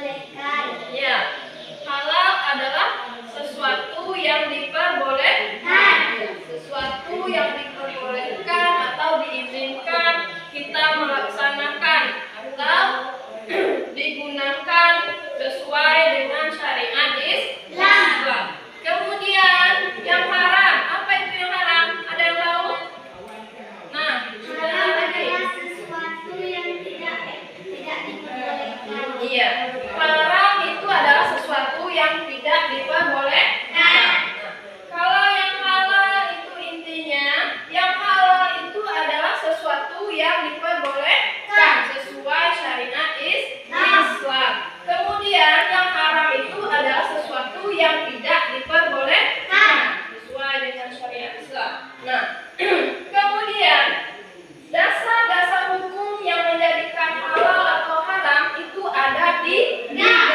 diperbolehkan. Ya, halal adalah sesuatu yang diperbolehkan. Sesuatu yang diperbolehkan atau diizinkan kita melaksanakan atau digunakan sesuai dengan syariat Islam. Kemudian yang haram, apa itu yang haram? Ada yang tahu? Nah, Haram adalah sesuatu yang tidak diperbolehkan. iya, haram itu adalah sesuatu yang tidak diperbolehkan. Kalau yang halal itu intinya, yang halal itu adalah sesuatu yang diperbolehkan sesuai syariat Islam. Kemudian yang haram itu adalah sesuatu yang tidak diperbolehkan sesuai dengan syariat Islam. Nah, kemudian dasar-dasar hukum yang menjadikan halal atau haram itu ada tiga.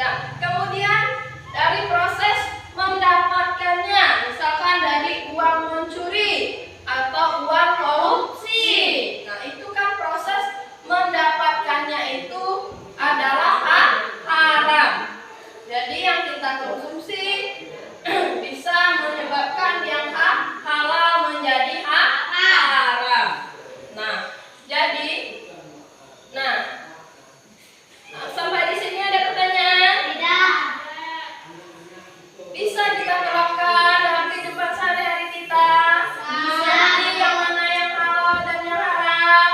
Nah, kemudian dari proses mendapatkannya, misalkan dari uang mencuri atau uang korupsi. Nah, itu kan proses mendapatkannya itu adalah haram. Jadi yang kita konsumsi bisa menyebabkan yang halal menjadi haram. Nah, jadi sampai di sini ada pertanyaan? Tidak. Bisa kita terapkan dalam kehidupan sehari-hari kita? Jadi yang mana yang halal dan yang haram?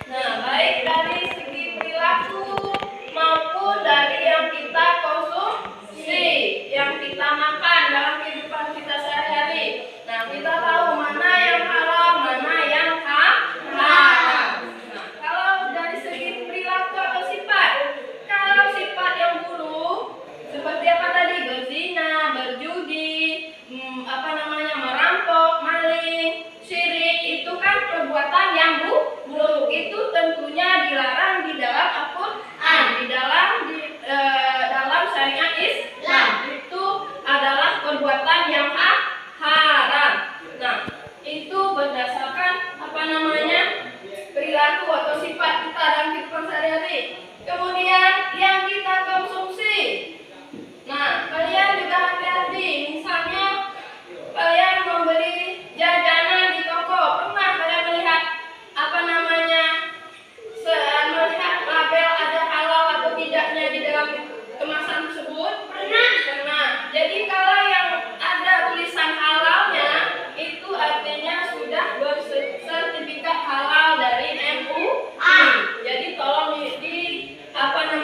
Nah, baik dari segi perilaku maupun dari yang kita konsumsi, yang kita makan dalam kehidupan kita sehari-hari. Nah, kita tahu mana yang halal, mana yang haram. Nah, kalau dari segi perilaku atau sifat, kalau sifat yang buruk seperti apa tadi? Berzina, berjudi, merampok, maling, syirik, itu kan perbuatan yang buruk. Itu tentunya dilarang di dalam Al-Qur'an, dalam syariat Islam. Itu adalah perbuatan yang haram. Nah, itu berdasarkan perilaku atau sifat kita dalam kehidupan sehari-hari. Kemudian yang kita konsumsi. Nah, kalian juga hati-hati. Misalnya kalian membeli jajanan di toko, pernah kalian melihat melihat label ada halal atau tidaknya di dalam kemasan tersebut? Pernah. Jadi kalau yang ada tulisan halalnya, itu artinya sudah bersertifikat halal dari MUI. Jadi tolong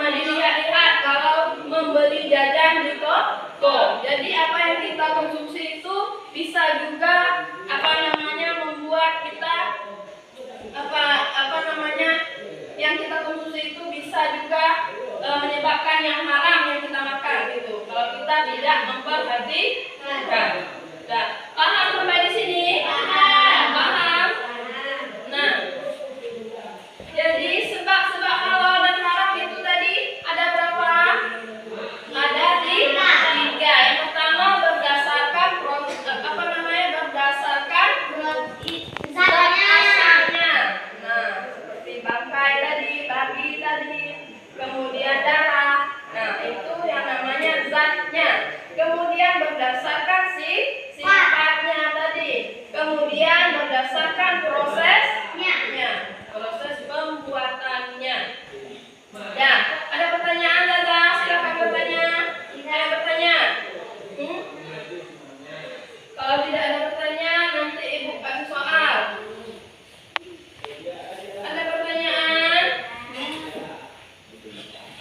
dilihat-lihat kalau membeli jajan di toko. Jadi apa yang kita konsumsi itu bisa juga membuat kita yang kita konsumsi itu bisa juga menyebabkan yang haram yang kita makan gitu. Kalau kita tidak memperhatikan. Nah, paham sampai di sini? Paham? Nah, jadi sebab-sebab halal dan haram itu tadi ada berapa? Ada tiga. Yang pertama berdasarkan zat asalnya. Nah, seperti bangkai tadi, babi tadi, kemudian darah. Nah, itu yang namanya zatnya. Kemudian berdasarkan sifatnya tadi. Kemudian berdasarkan prosesnya, proses pembuatannya. Ya, ada pertanyaan, Zaza? Silakan bertanya. Ada pertanyaan? Kalau tidak ada pertanyaan, nanti Ibu kasih soal. Ada pertanyaan?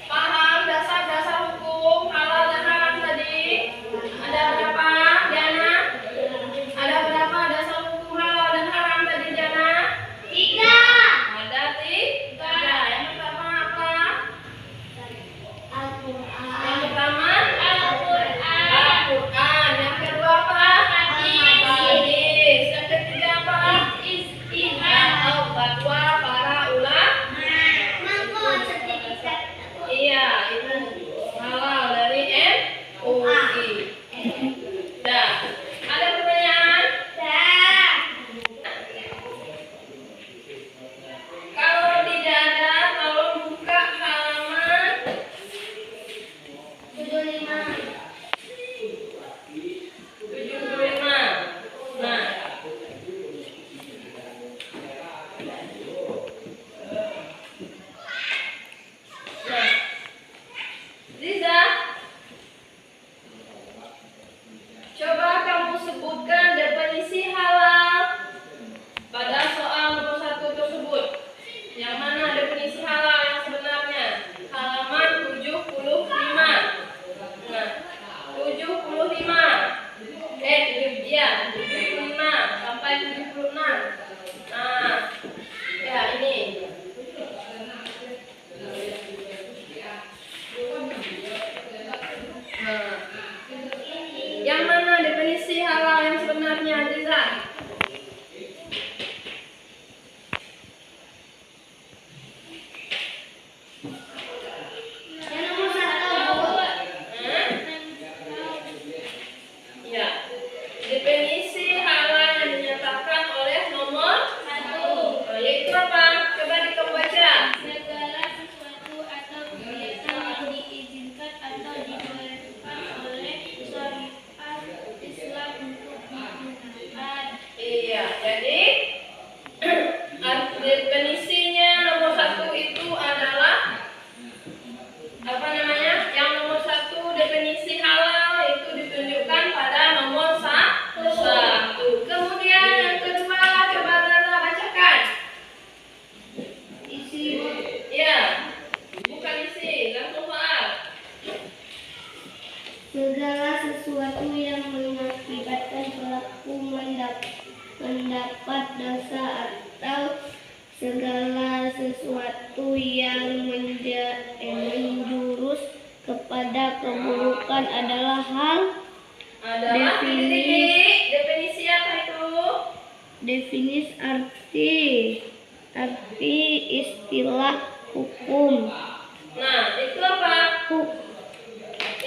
Paham dasar-dasar hukum halal dan haram tadi? Ada berapa, Diana? Ada berapa dasar hukum halal dan haram tadi, Diana? 3. Ada 3. Yang pertama apa? Al-Qur'an. Yang pertama Al-Qur'an. Yang kedua apa? Hadis. Yang ketiga apa? Ijtihad atau fatwa para ulama. Mangko sertifikat. Iya, itu halal dari MUI. Dah. Ada pertanyaan? Kalau tidak ada, tolong buka halaman 75. 75. Nah, Liza, coba kamu sebutkan definisi halal pada soal nomor 1 tersebut. Yang mana definisi halal yang sebenarnya? Halaman 75. Nah, 75. 75 sampai 76. Nah, ya ini. Nah, yang mana definisi halal yang sebenarnya, Liza? Yang nomor 1. segala sesuatu yang mengakibatkan pelaku mendapat dosa atau segala sesuatu yang menjurus kepada keburukan adalah hal. Definisi apa itu? Definisi arti istilah hukum. Nah, itu apa? Hukum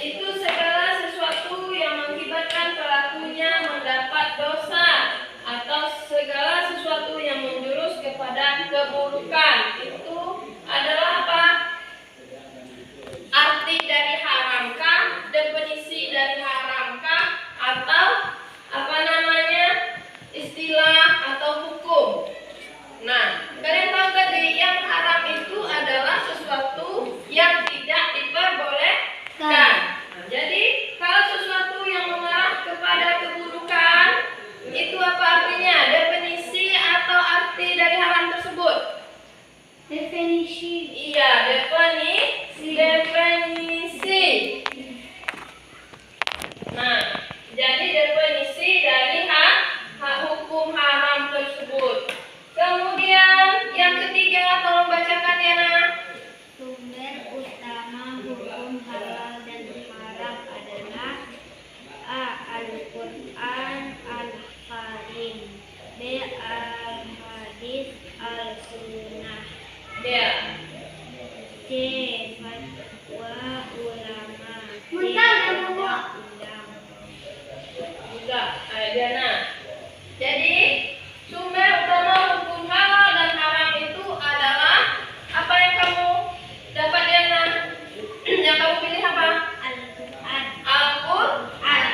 Itu segala sesuatu yang mengakibatkan pelakunya mendapat dosa atau segala sesuatu yang menjurus kepada keburukan. Itu adalah apa? Arti dari haramkah, definisi dari haramkah, atau apa namanya, istilah atau hukum. Nah, kalian tahu tadi yang haram itu adalah sesuatu yang tidak diperbolehkan. Nah, jadi kalau sesuatu yang mengarah kepada keburukan, itu apa artinya? Definisi atau arti dari haram tersebut? definisi. Iya, definisi. Nah, jadi definisi dari hukum haram tersebut. Kemudian yang ketiga, tolong bacakan Diana. Sumber utama hukum halal dan haram adalah A. Al-Quran Al-Karim, B. Al-Hadis Al-Sunnah, Ya. C. Fatwa ulama, D. Undang-undang. Enggak, Diana. Jadi sumber utama hukum halal dan haram itu adalah apa yang kamu dapat, Diana? Yang kamu pilih apa? Al-Quran. Al-Quran.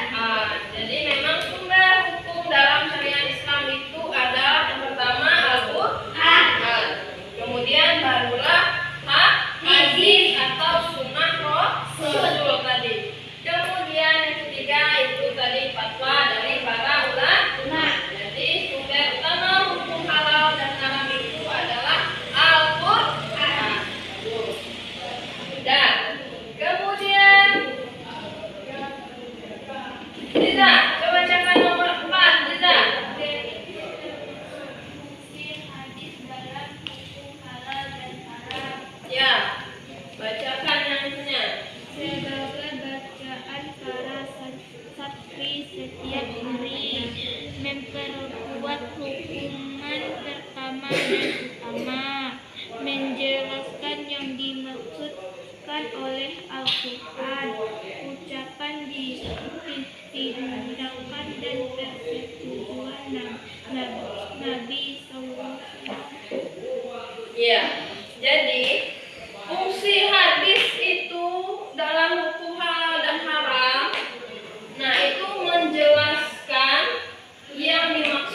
Jadi memang sumber hukum dalam syariat Islam itu adalah yang pertama Al-Quran. Kemudian barulah hadis atau sunnah Rasul tadi. Kemudian yang ketiga itu tadi fatwa dari para ulama. Jadi sumber utama hukum halal dan haram itu adalah Al-Quran. Dan kemudian Liza, coba bacakan nomor 4, Liza. Hadis dalam hukum halal dan haram. Ya, bacakan yang punya. Sebagai bacaan para santri setiap hari, memperkuat hukuman pertama dan utama, menjelaskan yang dimaksudkan oleh Al-Quran, ucapan tindakan dan persetujuan Nabi SAW. Ya, jadi fungsi hadis itu dalam hukum halal dan haram, nah itu menjelaskan yang dimaksud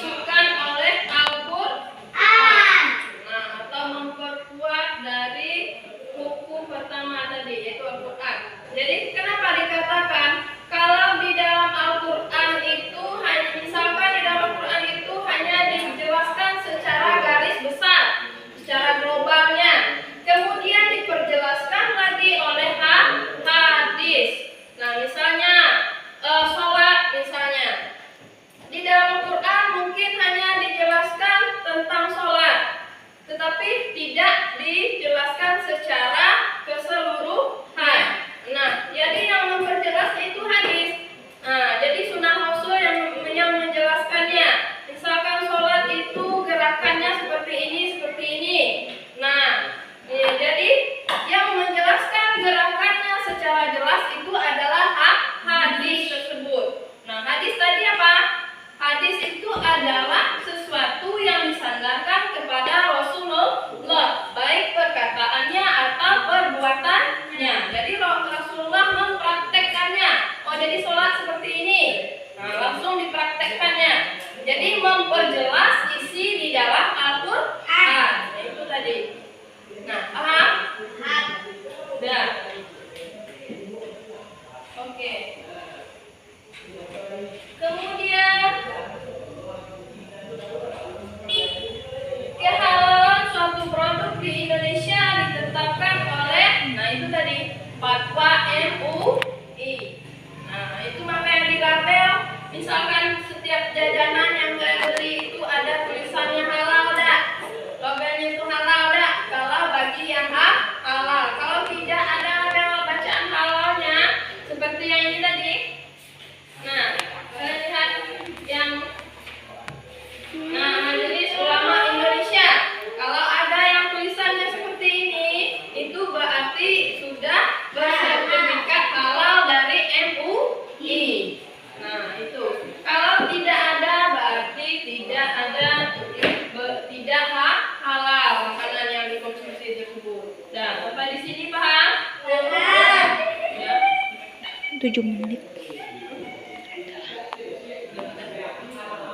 7 menit.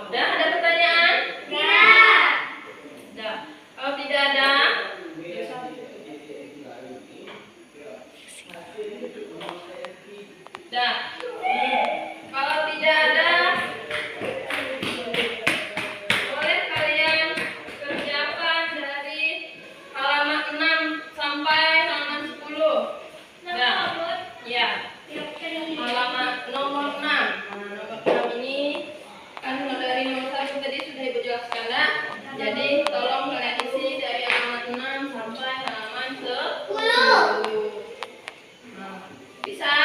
Udah, ada pertanyaan? Ya. Udah. Kalau tidak ada, udah. Kalau tidak ada, boleh kalian kerjakan dari halaman 6 sampai halaman 10. Udah. Ya. Halaman nomor 6. Nah, nomor 6 ini kan dari nomor 1 tadi sudah Ibu jelaskan dah. Jadi tolong kalian isi dari halaman 6 sampai halaman 10. Nah, bisa?